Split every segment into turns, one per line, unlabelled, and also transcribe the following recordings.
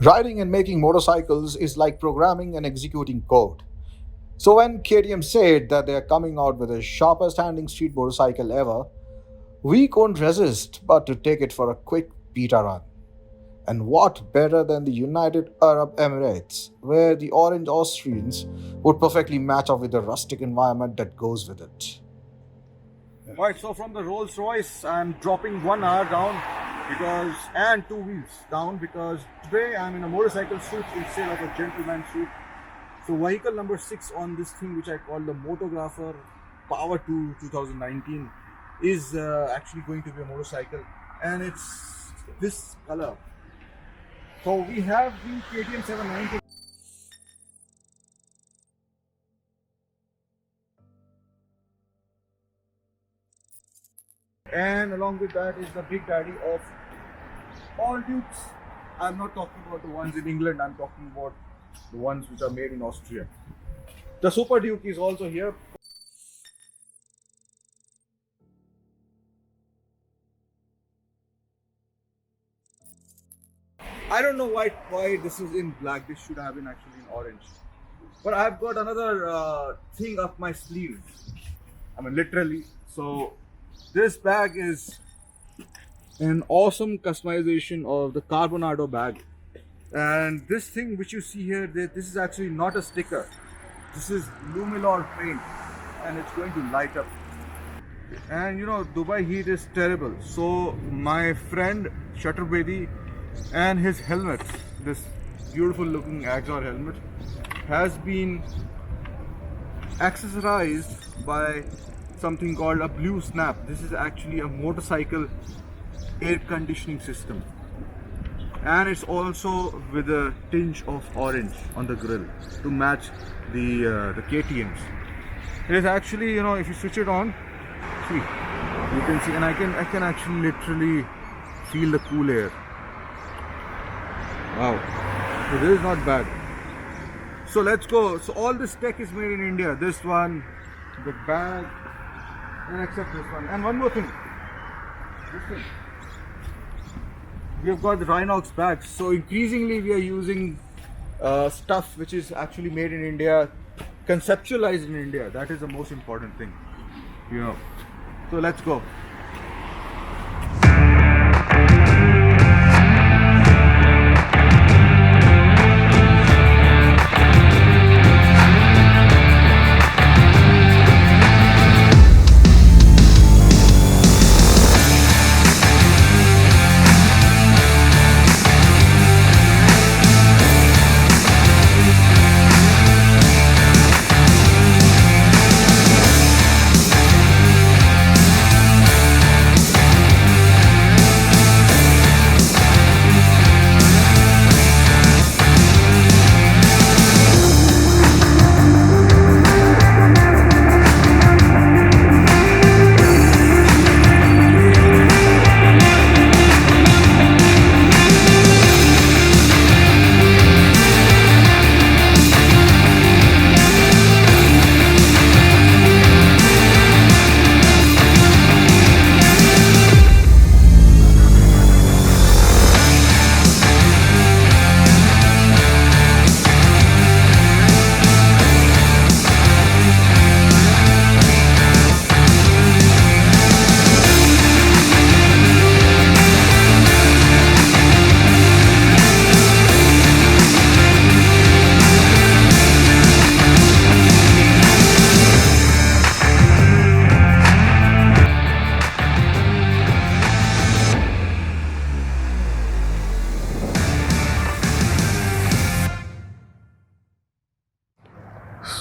Riding and making motorcycles is like programming and executing code. So when KTM said that they are coming out with the sharpest handling street motorcycle ever, we couldn't resist but to take it for a quick beta run. And what better than the United Arab Emirates, where the orange Austrians would perfectly match up with the rustic environment that goes with it.
Alright, so from the Rolls Royce, I'm dropping 1 hour down and 2 wheels down because today I'm in a motorcycle suit instead of a gentleman suit. So vehicle number 6 on this thing, which I call the Motographer Power 2 2019, is actually going to be a motorcycle, and it's this color. So we have the KTM 790. And along with that is the big daddy of all dukes. I'm not talking about the ones in England, I'm talking about the ones which are made in Austria. The SuperDuke is also here. I don't know why this is in black. This should have been actually in orange. But I've got another thing up my sleeve. I mean, literally. So this bag is an awesome customization of the Carbonado bag. And this thing which you see here, this is actually not a sticker. This is Lumilor paint, and it's going to light up. And you know, Dubai heat is terrible. So my friend Shutterbedi and his helmet, this beautiful looking Axor helmet, has been accessorized by something called a blue snap. This is actually a motorcycle air conditioning system, and it's also with a tinge of orange on the grill to match the KTM's. It is actually, you know, if you switch it on, see, you can see, and I can actually literally feel the cool air. Wow, so this is not bad. So let's go. So all this tech is made in India. This one, the bag, and except this one. And one more thing, this thing. We have got the Rhinox bags. So increasingly we are using stuff which is actually made in India, conceptualized in India. That is the most important thing, you know. So let's go.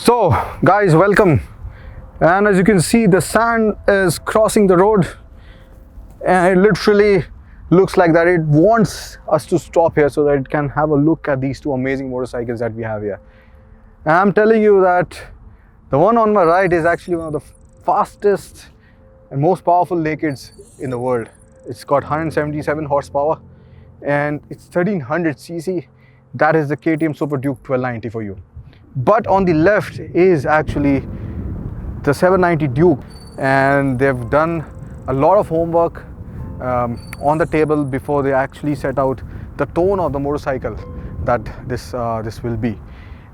So guys, welcome. And as you can see, the sand is crossing the road, and it literally looks like that it wants us to stop here so that it can have a look at these two amazing motorcycles that we have here. And I'm telling you that the one on my right is actually one of the fastest and most powerful nakeds in the world. It's got 177 horsepower and it's 1300 cc. That is the KTM SuperDuke 1290 for you. But on the left is actually the 790 Duke, and they've done a lot of homework on the table before they actually set out the tone of the motorcycle. that this will be.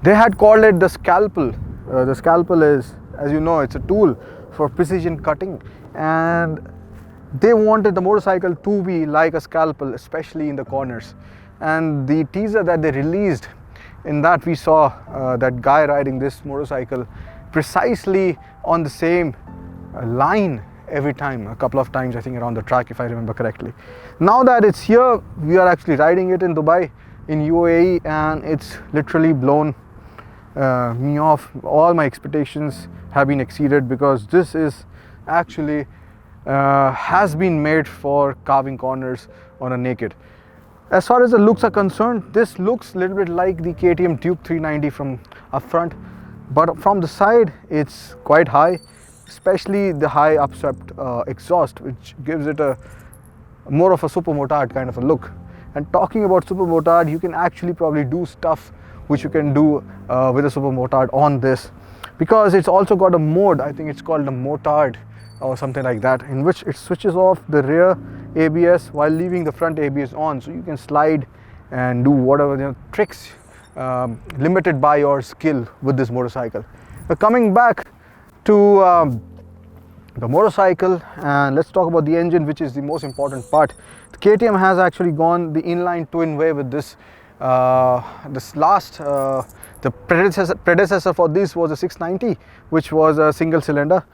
They had called it the scalpel. The scalpel is, as you know, it's a tool for precision cutting, and they wanted the motorcycle to be like a scalpel, especially in the corners. And the teaser that they released, in that we saw that guy riding this motorcycle precisely on the same line every time, a couple of times I think around the track, if I remember correctly. Now that it's here, we are actually riding it in Dubai, in UAE, and it's literally blown me off. All my expectations have been exceeded, because this is actually has been made for carving corners on a naked. As far as the looks are concerned, this looks a little bit like the KTM Duke 390 from up front, but from the side it's quite high, especially the high upswept exhaust, which gives it a more of a super motard kind of a look. And talking about super motard, you can actually probably do stuff which you can do with a super motard on this, because it's also got a mode, I think it's called the motard or something like that, in which it switches off the rear ABS while leaving the front ABS on, so you can slide and do whatever tricks limited by your skill with this motorcycle. Coming back to the motorcycle, and let's talk about the engine, which is the most important part. The KTM has actually gone the inline twin way with this. The predecessor for this was a 690, which was a single cylinder.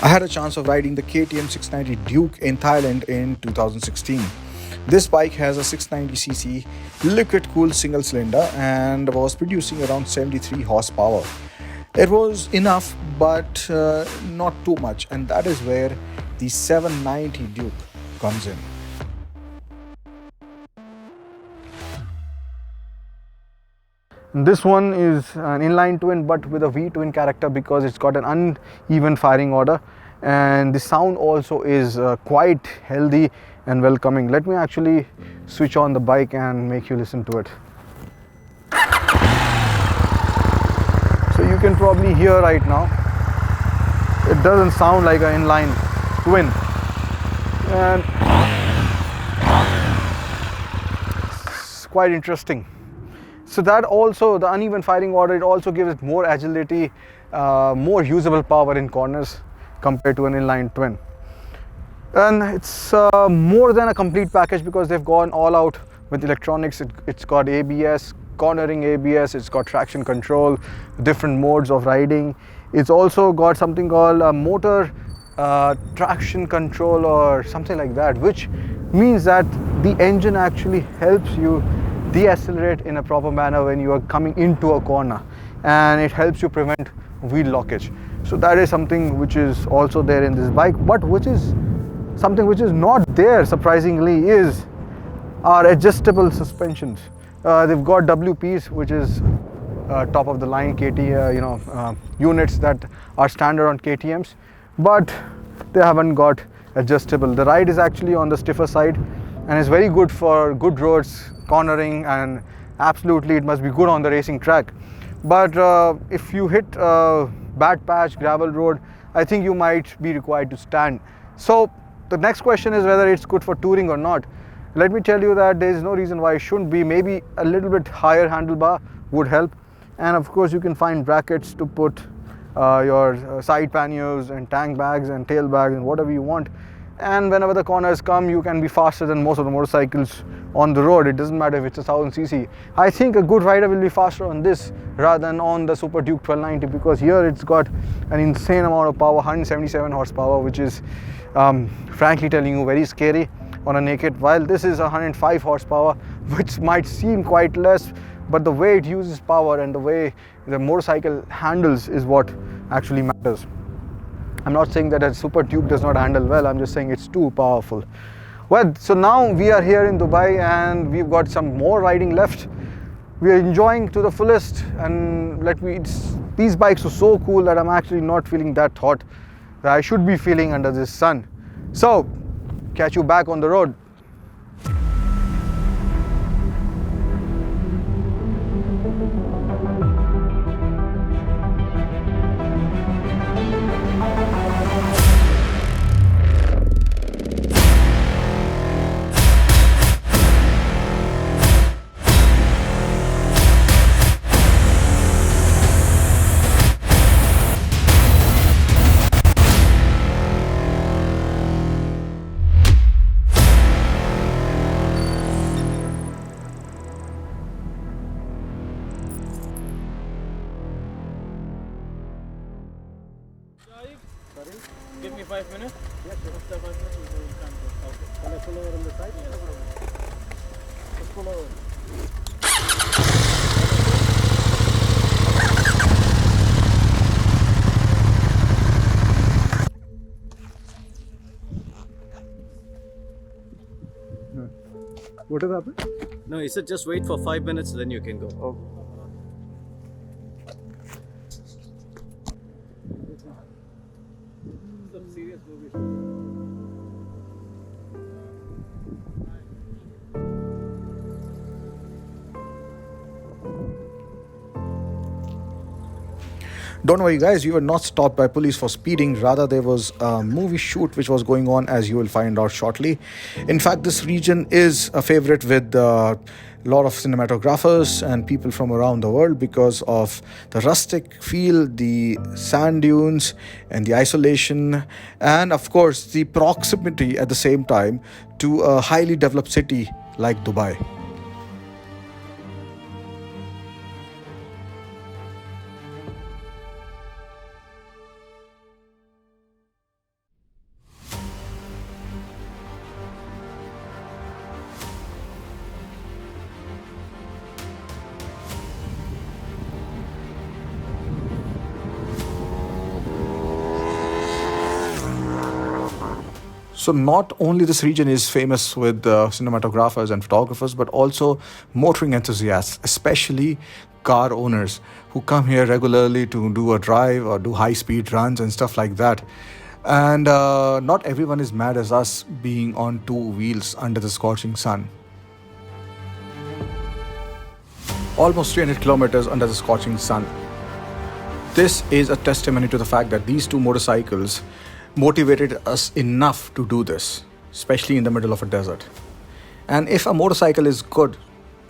I had a chance of riding the KTM 690 Duke in Thailand in 2016. This bike has a 690cc liquid-cooled single cylinder and was producing around 73 horsepower. It was enough, but not too much, and that is where the 790 Duke comes in.
This one is an inline twin, but with a V-twin character, because it's got an uneven firing order, and the sound also is quite healthy and welcoming. Let me actually switch on the bike and make you listen to it. So you can probably hear right now, it doesn't sound like an inline twin, and it's quite interesting. So that also, the uneven firing order, it also gives it more agility, more usable power in corners compared to an inline twin. And it's more than a complete package, because they've gone all out with electronics. It's got ABS, cornering ABS, it's got traction control, different modes of riding. It's also got something called a motor traction control or something like that, which means that the engine actually helps you decelerate in a proper manner when you are coming into a corner, and it helps you prevent wheel lockage. So that is something which is also there in this bike, but which is something which is not there, surprisingly, is our adjustable suspensions. They've got WPs, which is top of the line KT units that are standard on KTMs, but they haven't got adjustable. The ride is actually on the stiffer side, and is very good for good roads, cornering, and absolutely it must be good on the racing track. But if you hit a bad patch, gravel road, I think you might be required to stand. So the next question is whether it's good for touring or not. Let me tell you that there is no reason why it shouldn't be. Maybe a little bit higher handlebar would help, and of course you can find brackets to put your side panniers and tank bags and tail bags and whatever you want. And whenever the corners come, you can be faster than most of the motorcycles on the road. It doesn't matter if it's a 1000cc. I think a good rider will be faster on this rather than on the SuperDuke 1290, because here it's got an insane amount of power, 177 horsepower, which is frankly telling you very scary on a naked, while this is 105 horsepower, which might seem quite less, but the way it uses power and the way the motorcycle handles is what actually matters. I'm not saying that a SuperDuke does not handle well, I'm just saying it's too powerful. Well, so now we are here in Dubai and we've got some more riding left. We are enjoying to the fullest, and these bikes are so cool that I'm actually not feeling that hot that I should be feeling under this sun. So, catch you back on the road.
5 minutes? Yes, after 5 minutes we will come to. Okay. Can I pull over on the side? Yeah, no problem. Just pull over.
What has happened?
No, he said just wait for 5 minutes, then you can go.
Okay.
Some serious movies.
Don't worry, guys, you were not stopped by police for speeding. Rather, there was a movie shoot which was going on, as you will find out shortly. In fact, this region is a favorite with a lot of cinematographers and people from around the world because of the rustic feel, the sand dunes, and the isolation, and of course, the proximity at the same time to a highly developed city like Dubai. So not only this region is famous with cinematographers and photographers, but also motoring enthusiasts, especially car owners who come here regularly to do a drive or do high-speed runs and stuff like that. And not everyone is mad as us being on two wheels under the scorching sun. Almost 300 kilometers under the scorching sun. This is a testimony to the fact that these two motorcycles motivated us enough to do this, especially in the middle of a desert. And if a motorcycle is good,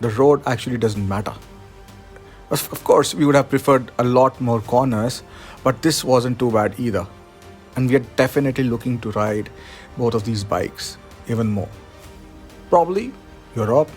the road actually doesn't matter. Of course, we would have preferred a lot more corners, but this wasn't too bad either. And we are definitely looking to ride both of these bikes even more. Probably Europe,